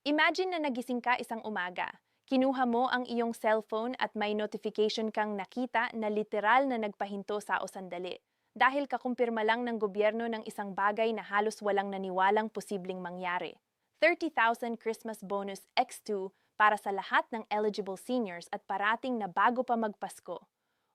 Imagine na nagising ka isang umaga. Kinuha mo ang iyong cellphone at may notification kang nakita na literal na nagpahinto sa o sandali. Dahil kakumpirma lang ng gobyerno ng isang bagay na halos walang naniwalang posibleng mangyari. 30,000 Christmas bonus X2 para sa lahat ng eligible seniors at parating na bago pa magpasko.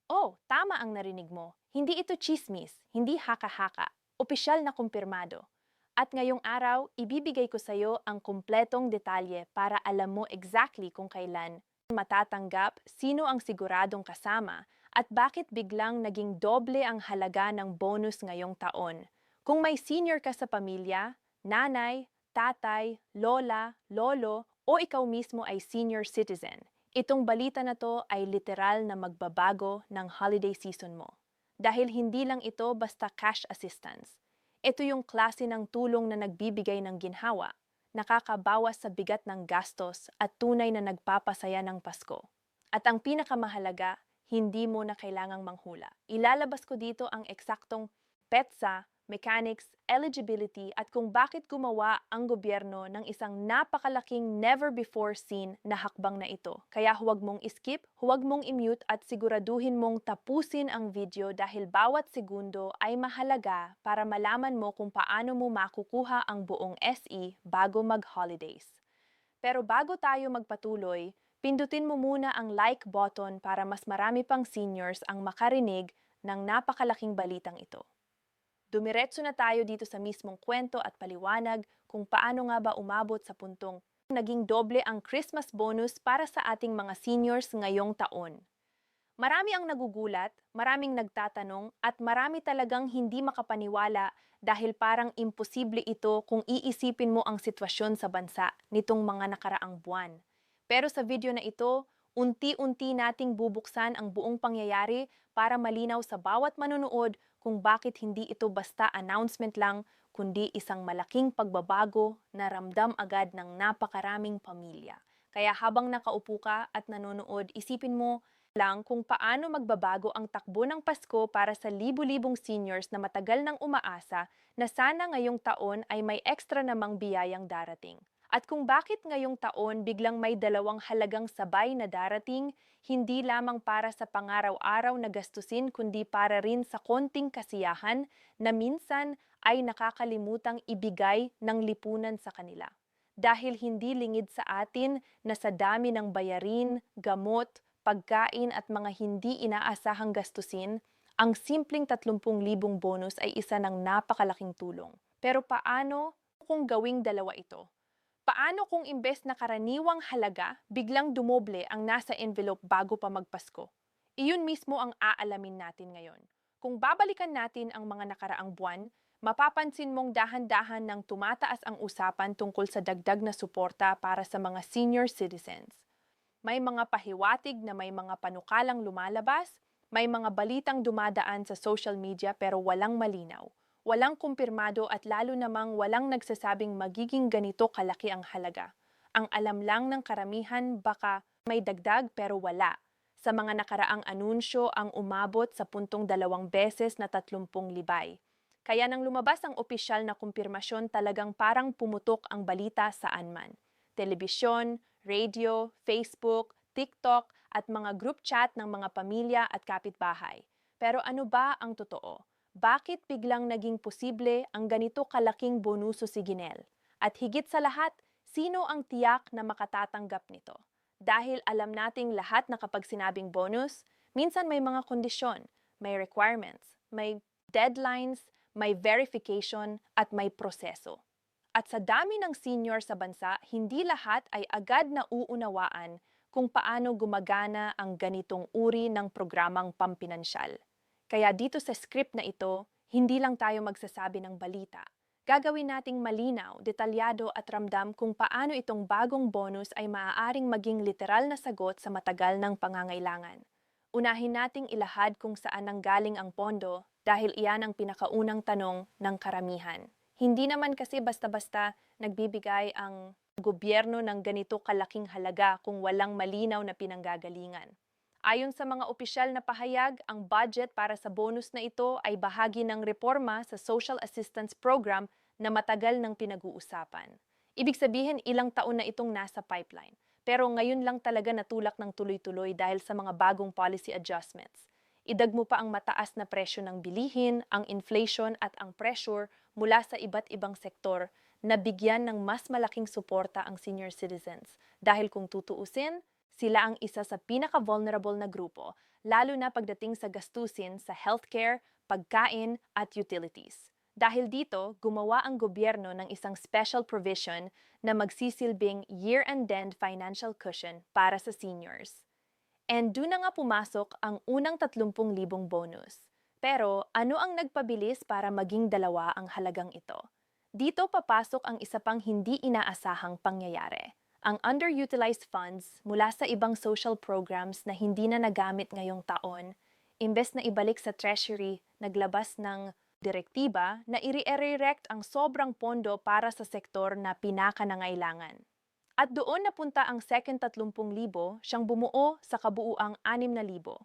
Oh, tama ang narinig mo. Hindi ito chismis, hindi haka-haka. Opisyal na kumpirmado. At ngayong araw, ibibigay ko sa iyo ang kumpletong detalye para alam mo exactly kung kailan matatanggap, sino ang siguradong kasama, at bakit biglang naging doble ang halaga ng bonus ngayong taon. Kung may senior ka sa pamilya, nanay, tatay, lola, lolo, o ikaw mismo ay senior citizen, itong balita na to ay literal na magbabago ng holiday season mo. Dahil hindi lang ito basta cash assistance. Ito yung klase ng tulong na nagbibigay ng ginhawa, nakakabawas sa bigat ng gastos at tunay na nagpapasaya ng Pasko. At ang pinakamahalaga, hindi mo na kailangang manghula. Ilalabas ko dito ang eksaktong petsa, mechanics, eligibility at kung bakit gumawa ang gobyerno ng isang napakalaking never-before-seen na hakbang na ito. Kaya huwag mong skip, huwag mong i-mute at siguraduhin mong tapusin ang video dahil bawat segundo ay mahalaga para malaman mo kung paano mo makukuha ang buong SE bago mag-holidays. Pero bago tayo magpatuloy, pindutin mo muna ang like button para mas marami pang seniors ang makarinig ng napakalaking balitang ito. Dumiretso na tayo dito sa mismong kwento at paliwanag kung paano nga ba umabot sa puntong naging doble ang Christmas bonus para sa ating mga seniors ngayong taon. Marami ang nagugulat, maraming nagtatanong at marami talagang hindi makapaniwala dahil parang imposible ito kung iisipin mo ang sitwasyon sa bansa nitong mga nakaraang buwan. Pero sa video na ito, unti-unti nating bubuksan ang buong pangyayari para malinaw sa bawat manonood kung bakit hindi ito basta announcement lang, kundi isang malaking pagbabago na ramdam agad ng napakaraming pamilya. Kaya habang nakaupo ka at nanonood, isipin mo lang kung paano magbabago ang takbo ng Pasko para sa libu-libong seniors na matagal nang umaasa na sana ngayong taon ay may extra namang biyayang darating. At kung bakit ngayong taon biglang may dalawang halagang sabay na darating, hindi lamang para sa pangaraw-araw na gastusin kundi para rin sa konting kasiyahan na minsan ay nakakalimutang ibigay ng lipunan sa kanila. Dahil hindi lingid sa atin na sa dami ng bayarin, gamot, pagkain at mga hindi inaasahang gastusin, ang simpleng 30,000 bonus ay isa ng napakalaking tulong. Pero paano kung gawing dalawa ito? Paano kung imbes na karaniwang halaga, biglang dumoble ang nasa envelope bago pa magpasko? Iyon mismo ang aalamin natin ngayon. Kung babalikan natin ang mga nakaraang buwan, mapapansin mong dahan-dahan nang tumataas ang usapan tungkol sa dagdag na suporta para sa mga senior citizens. May mga pahiwatig na may mga panukalang lumalabas, may mga balitang dumadaan sa social media pero walang malinaw. Walang kumpirmado at lalo namang walang nagsasabing magiging ganito kalaki ang halaga. Ang alam lang ng karamihan baka may dagdag pero wala. Sa mga nakaraang anunsyo ang umabot sa puntong 2 beses na 30,000. Kaya nang lumabas ang opisyal na kumpirmasyon talagang parang pumutok ang balita saan man. Telebisyon, radio, Facebook, TikTok at mga group chat ng mga pamilya at kapitbahay. Pero ano ba ang totoo? Bakit biglang naging posible ang ganito kalaking bonuso si Ginel? At higit sa lahat, sino ang tiyak na makatatanggap nito? Dahil alam nating lahat na kapag sinabing bonus, minsan may mga kondisyon, may requirements, may deadlines, may verification at may proseso. At sa dami ng senior sa bansa, hindi lahat ay agad na uunawaan kung paano gumagana ang ganitong uri ng programang pampinansyal. Kaya dito sa script na ito, hindi lang tayo magsasabi ng balita. Gagawin nating malinaw, detalyado at ramdam kung paano itong bagong bonus ay maaaring maging literal na sagot sa matagal ng pangangailangan. Unahin nating ilahad kung saan nanggaling ang pondo dahil iyan ang pinakaunang tanong ng karamihan. Hindi naman kasi basta-basta nagbibigay ang gobyerno ng ganito kalaking halaga kung walang malinaw na pinanggagalingan. Ayon sa mga opisyal na pahayag, ang budget para sa bonus na ito ay bahagi ng reforma sa Social Assistance Program na matagal nang pinag-uusapan. Ibig sabihin, ilang taon na itong nasa pipeline. Pero ngayon lang talaga natulak ng tuloy-tuloy dahil sa mga bagong policy adjustments. Idag mo pa ang mataas na presyo ng bilihin, ang inflation at ang pressure mula sa iba't ibang sektor na bigyan ng mas malaking suporta ang senior citizens. Dahil kung tutuusin, sila ang isa sa pinaka-vulnerable na grupo, lalo na pagdating sa gastusin sa healthcare, pagkain at utilities. Dahil dito, gumawa ang gobyerno ng isang special provision na magsisilbing year-end financial cushion para sa seniors. And doon na nga pumasok ang unang 30,000 bonus. Pero ano ang nagpabilis para maging dalawa ang halagang ito? Dito papasok ang isa pang hindi inaasahang pangyayari. Ang underutilized funds mula sa ibang social programs na hindi na nagamit ngayong taon, imbes na ibalik sa treasury, naglabas ng direktiba na i-redirect ang sobrang pondo para sa sektor na pinakanangailangan. At doon napunta ang second 30,000 siyang bumuo sa kabuuang 6,000.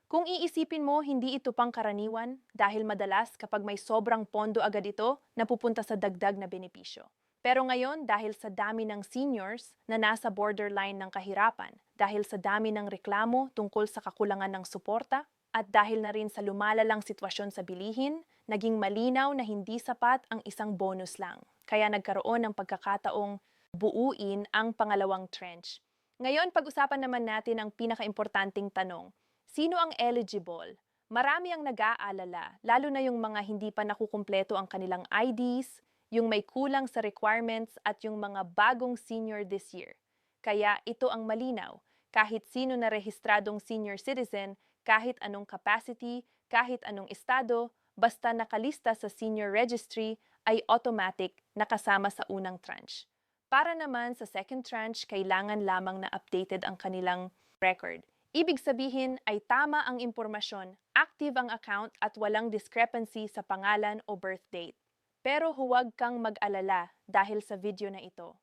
Kung iisipin mo, hindi ito pang karaniwan dahil madalas kapag may sobrang pondo agad ito, napupunta sa dagdag na benepisyo. Pero ngayon, dahil sa dami ng seniors na nasa borderline ng kahirapan, dahil sa dami ng reklamo tungkol sa kakulangan ng suporta, at dahil na rin sa lumalalang sitwasyon sa bilihin, naging malinaw na hindi sapat ang isang bonus lang. Kaya nagkaroon ng pagkakataong buuin ang pangalawang tranche. Ngayon, pag-usapan naman natin ang pinakaimportanting tanong. Sino ang eligible? Marami ang nag-aalala, lalo na yung mga hindi pa nakukumpleto ang kanilang IDs, yung may kulang sa requirements at yung mga bagong senior this year. Kaya ito ang malinaw. Kahit sino na rehistradong senior citizen, kahit anong capacity, kahit anong estado, basta nakalista sa senior registry ay automatic nakasama sa unang tranche. Para naman sa second tranche, kailangan lamang na updated ang kanilang record. Ibig sabihin ay tama ang impormasyon, active ang account at walang discrepancy sa pangalan o birth date. Pero huwag kang mag-alala dahil sa video na ito.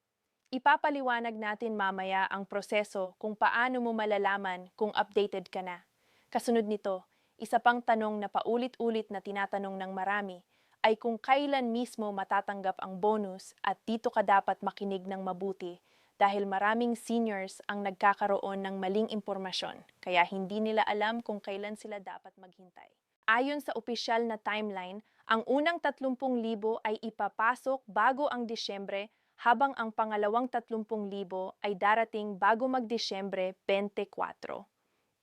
Ipapaliwanag natin mamaya ang proseso kung paano mo malalaman kung updated ka na. Kasunod nito, isa pang tanong na paulit-ulit na tinatanong ng marami ay kung kailan mismo matatanggap ang bonus at dito ka dapat makinig ng mabuti dahil maraming seniors ang nagkakaroon ng maling impormasyon kaya hindi nila alam kung kailan sila dapat maghintay. Ayon sa opisyal na timeline, ang unang 30,000 ay ipapasok bago ang Disyembre habang ang pangalawang 30,000 ay darating bago mag-Disyembre 24.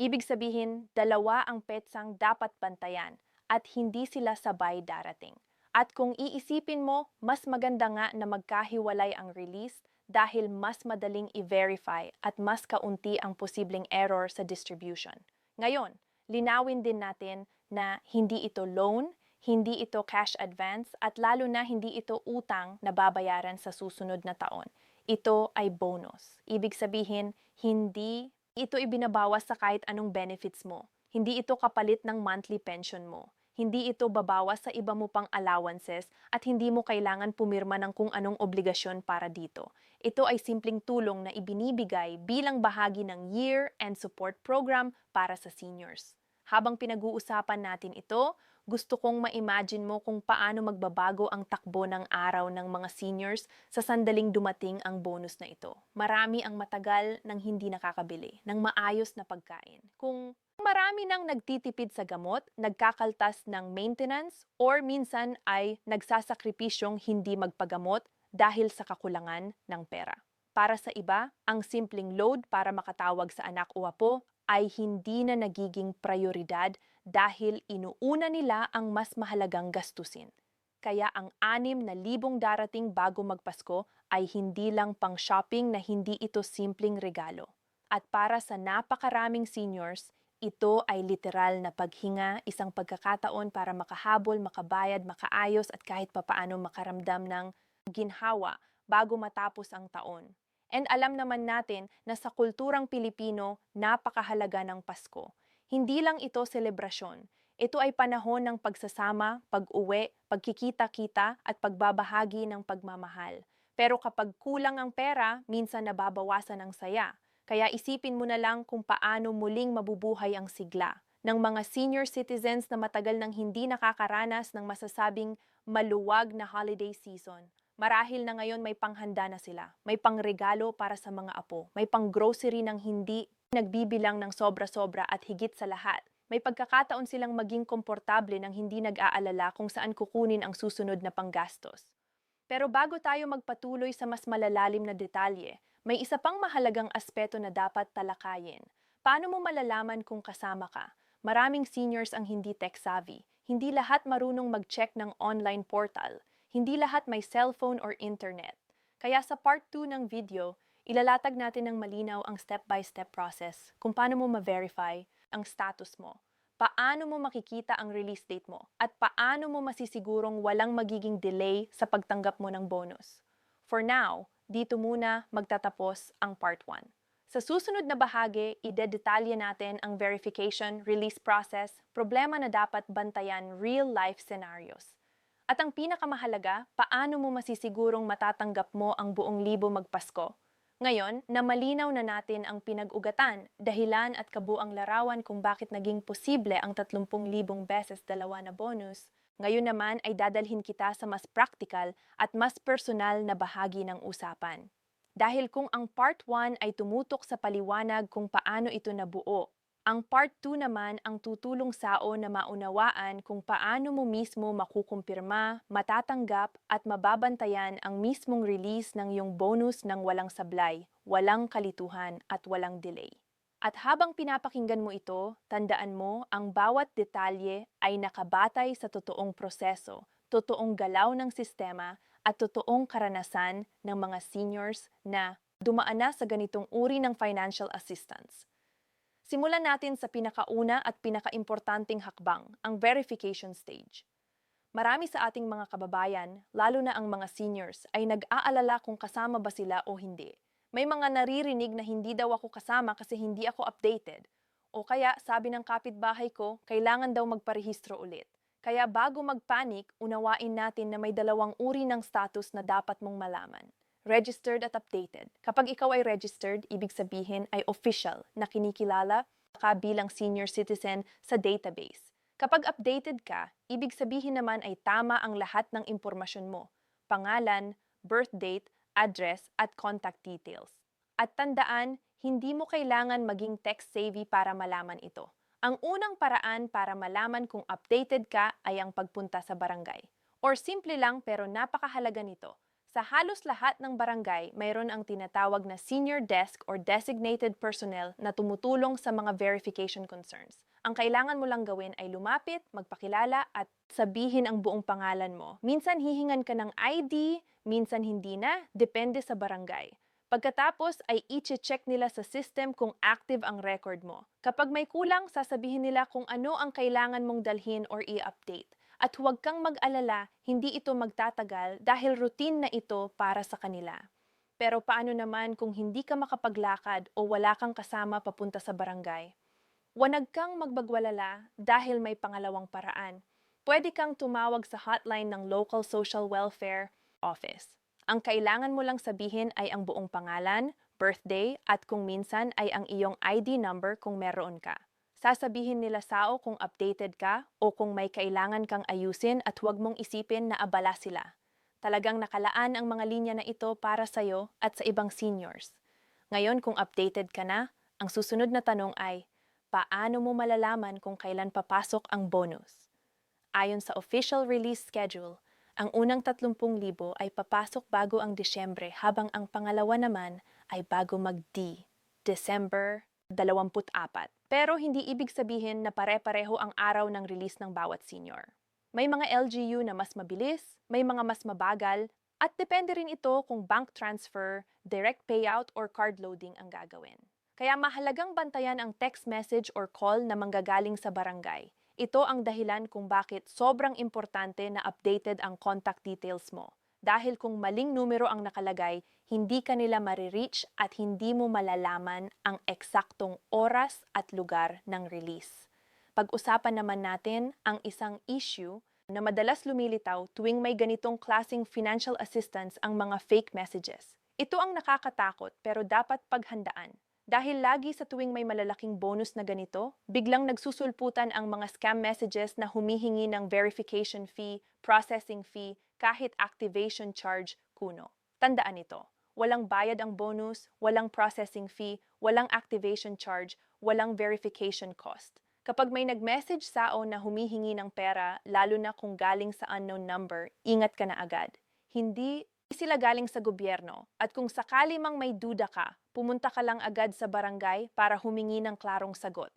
Ibig sabihin, dalawa ang petsang dapat bantayan at hindi sila sabay darating. At kung iisipin mo, mas maganda nga na magkahiwalay ang release dahil mas madaling i-verify at mas kaunti ang posibleng error sa distribution. Ngayon, linawin din natin na hindi ito loan, hindi ito cash advance at lalo na hindi ito utang na babayaran sa susunod na taon. Ito ay bonus. Ibig sabihin, hindi ito ibinabawas sa kahit anong benefits mo. Hindi ito kapalit ng monthly pension mo. Hindi ito babawas sa iba mo pang allowances at hindi mo kailangan pumirma ng kung anong obligasyon para dito. Ito ay simpleng tulong na ibinibigay bilang bahagi ng year-end support program para sa seniors. Habang pinag-uusapan natin ito, gusto kong ma-imagine mo kung paano magbabago ang takbo ng araw ng mga seniors sa sandaling dumating ang bonus na ito. Marami ang matagal nang hindi nakakabili ng maayos na pagkain. Kung marami nang nagtitipid sa gamot, nagkakaltas ng maintenance, or minsan ay nagsasakripisyong hindi magpagamot dahil sa kakulangan ng pera. Para sa iba, ang simpleng load para makatawag sa anak o apo ay hindi na nagiging prioridad dahil inuuna nila ang mas mahalagang gastusin. Kaya ang 6,000 darating bago magpasko ay hindi lang pang shopping na hindi ito simpleng regalo. At para sa napakaraming seniors, ito ay literal na paghinga, isang pagkakataon para makahabol, makabayad, makaayos at kahit papaano makaramdam ng ginhawa bago matapos ang taon. And alam naman natin na sa kulturang Pilipino, napakahalaga ng Pasko. Hindi lang ito selebrasyon. Ito ay panahon ng pagsasama, pag-uwi, pagkikita-kita at pagbabahagi ng pagmamahal. Pero kapag kulang ang pera, minsan nababawasan ang saya. Kaya isipin mo na lang kung paano muling mabubuhay ang sigla ng mga senior citizens na matagal nang hindi nakakaranas ng masasabing maluwag na holiday season. Marahil na ngayon may panghanda na sila, may pangregalo para sa mga apo, may pang-grocery ng hindi nagbibilang ng sobra-sobra at higit sa lahat, may pagkakataon silang maging komportable nang hindi nag-aalala kung saan kukunin ang susunod na panggastos. Pero bago tayo magpatuloy sa mas malalalim na detalye, may isa pang mahalagang aspeto na dapat talakayin. Paano mo malalaman kung kasama ka? Maraming seniors ang hindi tech-savvy. Hindi lahat marunong mag-check ng online portal. Hindi lahat may cellphone or internet. Kaya sa part 2 ng video, ilalatag natin ng malinaw ang step-by-step process kung paano mo ma-verify ang status mo, paano mo makikita ang release date mo, at paano mo masisigurong walang magiging delay sa pagtanggap mo ng bonus. For now, dito muna magtatapos ang part 1. Sa susunod na bahagi, idedetalye natin ang verification, release process, problema na dapat bantayan real-life scenarios. At ang pinakamahalaga, paano mo masisigurong matatanggap mo ang buong libo magpasko? Ngayon, na malinaw na natin ang pinag-ugatan, dahilan at kabuang larawan kung bakit naging posible ang 30,000 beses dalawa na bonus, ngayon naman ay dadalhin kita sa mas practical at mas personal na bahagi ng usapan. Dahil kung ang part 1 ay tumutok sa paliwanag kung paano ito nabuo, ang part 2 naman ang tutulong sao na maunawaan kung paano mo mismo makukumpirma, matatanggap at mababantayan ang mismong release ng iyong bonus ng walang sablay, walang kalituhan at walang delay. At habang pinapakinggan mo ito, tandaan mo ang bawat detalye ay nakabatay sa totoong proseso, totoong galaw ng sistema at totoong karanasan ng mga seniors na dumaan na sa ganitong uri ng financial assistance. Simulan natin sa pinakauna at pinakaimportanteng hakbang, ang verification stage. Marami sa ating mga kababayan, lalo na ang mga seniors, ay nag-aalala kung kasama ba sila o hindi. May mga naririnig na hindi daw ako kasama kasi hindi ako updated. O kaya, sabi ng kapitbahay ko, kailangan daw magparehistro ulit. Kaya bago magpanik, unawain natin na may dalawang uri ng status na dapat mong malaman. Registered at updated. Kapag ikaw ay registered, ibig sabihin ay official na kinikilala ka bilang senior citizen sa database. Kapag updated ka, ibig sabihin naman ay tama ang lahat ng impormasyon mo. Pangalan, birth date, address, at contact details. At tandaan, hindi mo kailangan maging tech-savvy para malaman ito. Ang unang paraan para malaman kung updated ka ay ang pagpunta sa barangay. Or simple lang pero napakahalaga nito. Sa halos lahat ng barangay, mayroon ang tinatawag na senior desk or designated personnel na tumutulong sa mga verification concerns. Ang kailangan mo lang gawin ay lumapit, magpakilala at sabihin ang buong pangalan mo. Minsan hihingan ka ng ID, minsan hindi na, depende sa barangay. Pagkatapos ay i-check nila sa system kung active ang record mo. Kapag may kulang, sasabihin nila kung ano ang kailangan mong dalhin or i-update. At huwag kang mag-alala, hindi ito magtatagal dahil routine na ito para sa kanila. Pero paano naman kung hindi ka makapaglakad o wala kang kasama papunta sa barangay? Huwag kang magbagwalala dahil may pangalawang paraan. Pwede kang tumawag sa hotline ng local social welfare office. Ang kailangan mo lang sabihin ay ang buong pangalan, birthday, at kung minsan ay ang iyong ID number kung meron ka. Sasabihin nila sao kung updated ka o kung may kailangan kang ayusin at huwag mong isipin na abala sila. Talagang nakalaan ang mga linya na ito para sa'yo at sa ibang seniors. Ngayon kung updated ka na, ang susunod na tanong ay, paano mo malalaman kung kailan papasok ang bonus? Ayon sa official release schedule, ang unang 30,000 ay papasok bago ang Disyembre habang ang pangalawa naman ay bago mag-D, December 24. Pero hindi ibig sabihin na pare-pareho ang araw ng release ng bawat senior. May mga LGU na mas mabilis, may mga mas mabagal, at depende rin ito kung bank transfer, direct payout, or card loading ang gagawin. Kaya mahalagang bantayan ang text message or call na manggagaling sa barangay. Ito ang dahilan kung bakit sobrang importante na updated ang contact details mo. Dahil kung maling numero ang nakalagay, hindi ka nila marireach at hindi mo malalaman ang eksaktong oras at lugar ng release. Pag-usapan naman natin ang isang issue na madalas lumilitaw tuwing may ganitong klaseng financial assistance ang mga fake messages. Ito ang nakakatakot pero dapat paghandaan. Dahil lagi sa tuwing may malalaking bonus na ganito, biglang nagsusulputan ang mga scam messages na humihingi ng verification fee, processing fee, kahit activation charge kuno. Tandaan ito, walang bayad ang bonus, walang processing fee, walang activation charge, walang verification cost. Kapag may nag-message sa'o na humihingi ng pera, lalo na kung galing sa unknown number, ingat ka na agad. Hindi sila galing sa gobyerno at kung sakali mang may duda ka, pumunta ka lang agad sa barangay para humingi ng klarong sagot.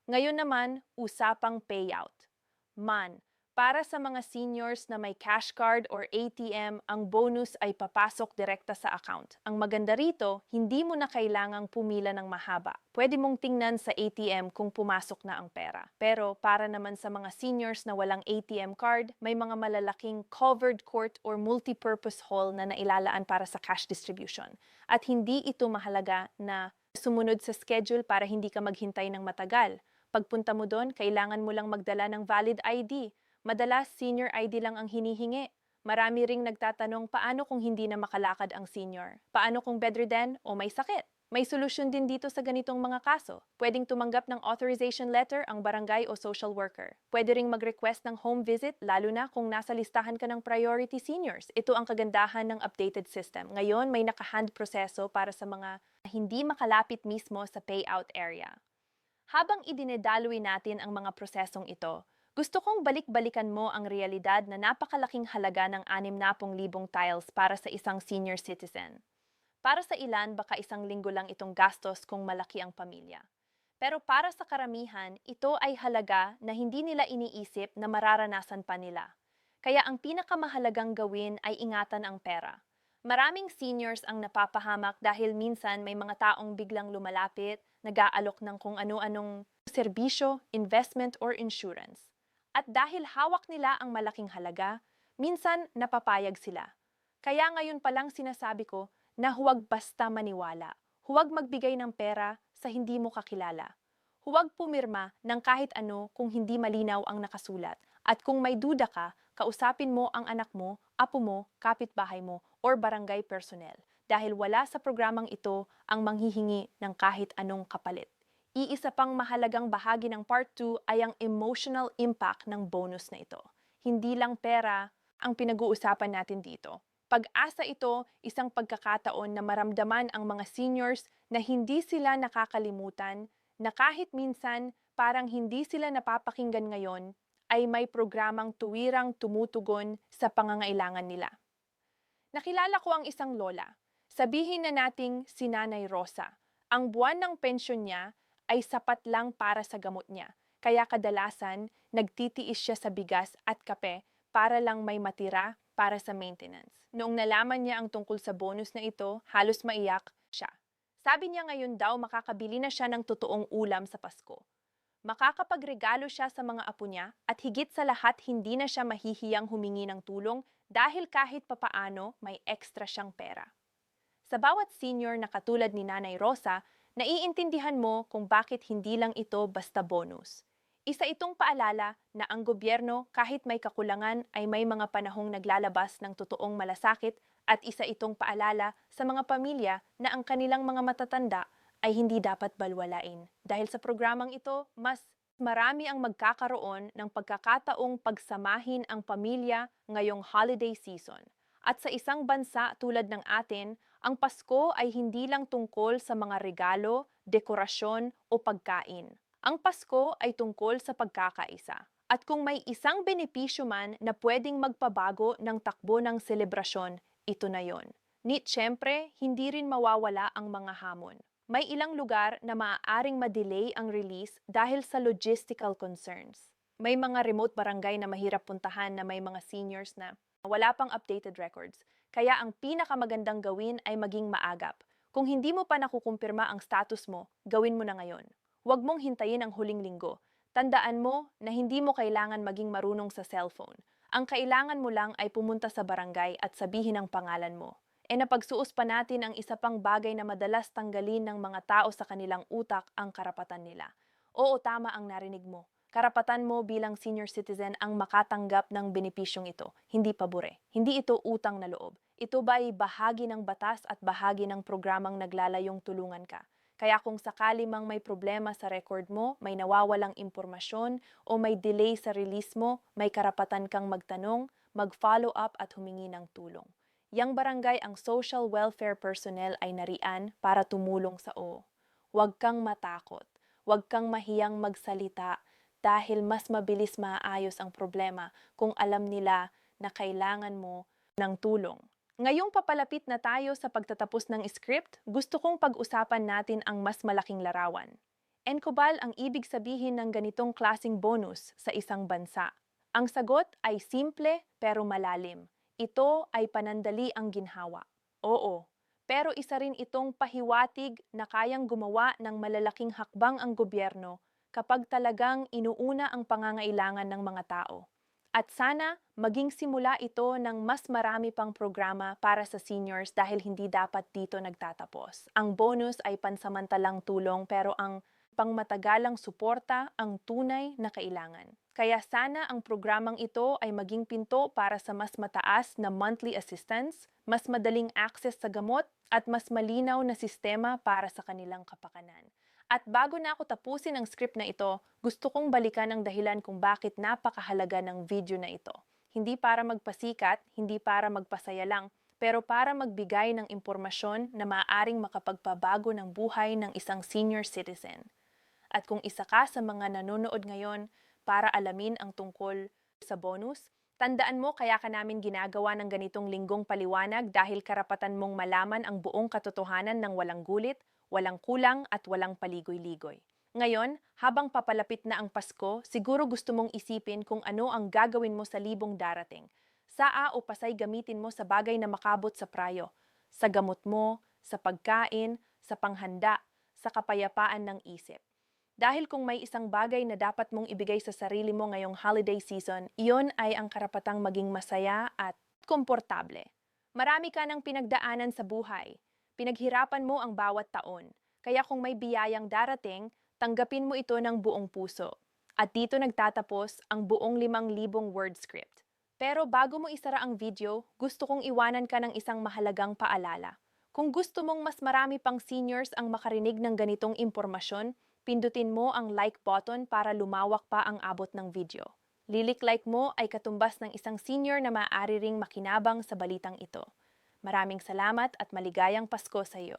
Ngayon naman, usapang payout. Para sa mga seniors na may cash card or ATM, ang bonus ay papasok direkta sa account. Ang maganda rito, hindi mo na kailangang pumila ng mahaba. Pwede mong tingnan sa ATM kung pumasok na ang pera. Pero para naman sa mga seniors na walang ATM card, may mga malalaking covered court or multi-purpose hall na nailalaan para sa cash distribution. At hindi ito mahalaga na sumunod sa schedule para hindi ka maghintay ng matagal. Pagpunta mo doon, kailangan mo lang magdala ng valid ID. Madalas, senior ID lang ang hinihingi. Marami ring nagtatanong paano kung hindi na makalakad ang senior? Paano kung bedridden o may sakit? May solusyon din dito sa ganitong mga kaso. Pwedeng tumanggap ng authorization letter ang barangay o social worker. Pwede ring mag-request ng home visit lalo na kung nasa listahan ka ng priority seniors. Ito ang kagandahan ng updated system. Ngayon, may naka-hand proseso para sa mga hindi makalapit mismo sa payout area. Habang idinedaloy natin ang mga prosesong ito, gusto kong balik-balikan mo ang realidad na napakalaking halaga ng 60,000 tiles para sa isang senior citizen. Para sa ilan, baka isang linggo lang itong gastos kung malaki ang pamilya. Pero para sa karamihan, ito ay halaga na hindi nila iniisip na mararanasan pa nila. Kaya ang pinakamahalagang gawin ay ingatan ang pera. Maraming seniors ang napapahamak dahil minsan may mga taong biglang lumalapit, nag-aalok ng kung ano-anong serbisyo, investment or insurance. At dahil hawak nila ang malaking halaga, minsan napapayag sila. Kaya ngayon pa lang sinasabi ko na huwag basta maniwala. Huwag magbigay ng pera sa hindi mo kakilala. Huwag pumirma ng kahit ano kung hindi malinaw ang nakasulat. At kung may duda ka, kausapin mo ang anak mo, apo mo, kapitbahay mo, or barangay personnel. Dahil wala sa programang ito ang manghihingi ng kahit anong kapalit. Iisa pang mahalagang bahagi ng Part 2 ay ang emotional impact ng bonus na ito. Hindi lang pera ang pinag-uusapan natin dito. Pag-asa ito, isang pagkakataon na maramdaman ang mga seniors na hindi sila nakakalimutan, na kahit minsan parang hindi sila napapakinggan ngayon, ay may programang tuwirang tumutugon sa pangangailangan nila. Nakilala ko ang isang lola. Sabihin na nating si Nanay Rosa. Ang buwan ng pensyon niya ay sapat lang para sa gamot niya. Kaya kadalasan, nagtitiis siya sa bigas at kape para lang may matira para sa maintenance. Noong nalaman niya ang tungkol sa bonus na ito, halos maiyak siya. Sabi niya ngayon daw makakabili na siya ng totoong ulam sa Pasko. Makakapagregalo siya sa mga apo niya at higit sa lahat hindi na siya mahihiyang humingi ng tulong dahil kahit papaano may extra siyang pera. Sa bawat senior na katulad ni Nanay Rosa, naiintindihan mo kung bakit hindi lang ito basta bonus. Isa itong paalala na ang gobyerno kahit may kakulangan ay may mga panahong naglalabas ng totoong malasakit at isa itong paalala sa mga pamilya na ang kanilang mga matatanda ay hindi dapat balwalain. Dahil sa programang ito, mas marami ang magkakaroon ng pagkakataong pagsamahin ang pamilya ngayong holiday season. At sa isang bansa tulad ng atin, ang Pasko ay hindi lang tungkol sa mga regalo, dekorasyon o pagkain. Ang Pasko ay tungkol sa pagkakaisa. At kung may isang benepisyo man na pwedeng magpabago ng takbo ng selebrasyon, ito na yon. Nit syempre, hindi rin mawawala ang mga hamon. May ilang lugar na maaaring ma-delay ang release dahil sa logistical concerns. May mga remote barangay na mahirap puntahan na may mga seniors na wala pang updated records. Kaya ang pinakamagandang gawin ay maging maagap. Kung hindi mo pa nakukumpirma ang status mo, gawin mo na ngayon. Huwag mong hintayin ang huling linggo. Tandaan mo na hindi mo kailangan maging marunong sa cellphone. Ang kailangan mo lang ay pumunta sa barangay at sabihin ang pangalan mo. Napagsuos pa natin ang isa pang bagay na madalas tanggalin ng mga tao sa kanilang utak ang karapatan nila. Oo, tama ang narinig mo. Karapatan mo bilang senior citizen ang makatanggap ng benepisyong ito, hindi pabure. Hindi ito utang na loob. Ito ba'y bahagi ng batas at bahagi ng programang naglalayong tulungan ka. Kaya kung sakali mang may problema sa record mo, may nawawalang impormasyon o may delay sa release mo, may karapatan kang magtanong, mag-follow up at humingi ng tulong. Yang barangay ang social welfare personnel ay narian para tumulong sa o. Huwag kang matakot. Huwag kang mahiyang magsalita dahil mas mabilis maayos ang problema kung alam nila na kailangan mo ng tulong. Ngayong papalapit na tayo sa pagtatapos ng script, gusto kong pag-usapan natin ang mas malaking larawan. Encobal ang ibig sabihin ng ganitong klasing bonus sa isang bansa. Ang sagot ay simple pero malalim. Ito ay panandali ang ginhawa. Oo, pero isa rin itong pahiwatig na kayang gumawa ng malalaking hakbang ang gobyerno kapag talagang inuuna ang pangangailangan ng mga tao. At sana maging simula ito ng mas marami pang programa para sa seniors dahil hindi dapat dito nagtatapos. Ang bonus ay pansamantalang tulong pero ang pangmatagalang suporta ang tunay na kailangan. Kaya sana ang programang ito ay maging pinto para sa mas mataas na monthly assistance, mas madaling access sa gamot, at mas malinaw na sistema para sa kanilang kapakanan. At bago na ako tapusin ang script na ito, gusto kong balikan ang dahilan kung bakit napakahalaga ng video na ito. Hindi para magpasikat, hindi para magpasaya lang, pero para magbigay ng impormasyon na maaaring makapagpabago ng buhay ng isang senior citizen. At kung isa ka sa mga nanonood ngayon para alamin ang tungkol sa bonus, tandaan mo kaya ka namin ginagawa ng ganitong linggong paliwanag dahil karapatan mong malaman ang buong katotohanan ng walang gulit, walang kulang at walang paligoy-ligoy. Ngayon, habang papalapit na ang Pasko, siguro gusto mong isipin kung ano ang gagawin mo sa libong darating. Saa o pasay gamitin mo sa bagay na makabot sa prayo, sa gamot mo, sa pagkain, sa panghanda, sa kapayapaan ng isip. Dahil kung may isang bagay na dapat mong ibigay sa sarili mo ngayong holiday season, iyon ay ang karapatang maging masaya at komportable. Marami ka ng pinagdaanan sa buhay. Pinaghirapan mo ang bawat taon. Kaya kung may biyayang darating, tanggapin mo ito ng buong puso. At dito nagtatapos ang buong 5,000 word script. Pero bago mo isara ang video, gusto kong iwanan ka ng isang mahalagang paalala. Kung gusto mong mas marami pang seniors ang makarinig ng ganitong impormasyon, pindutin mo ang like button para lumawak pa ang abot ng video. Lilik-like mo ay katumbas ng isang senior na maaari ring makinabang sa balitang ito. Maraming salamat at maligayang Pasko sa iyo.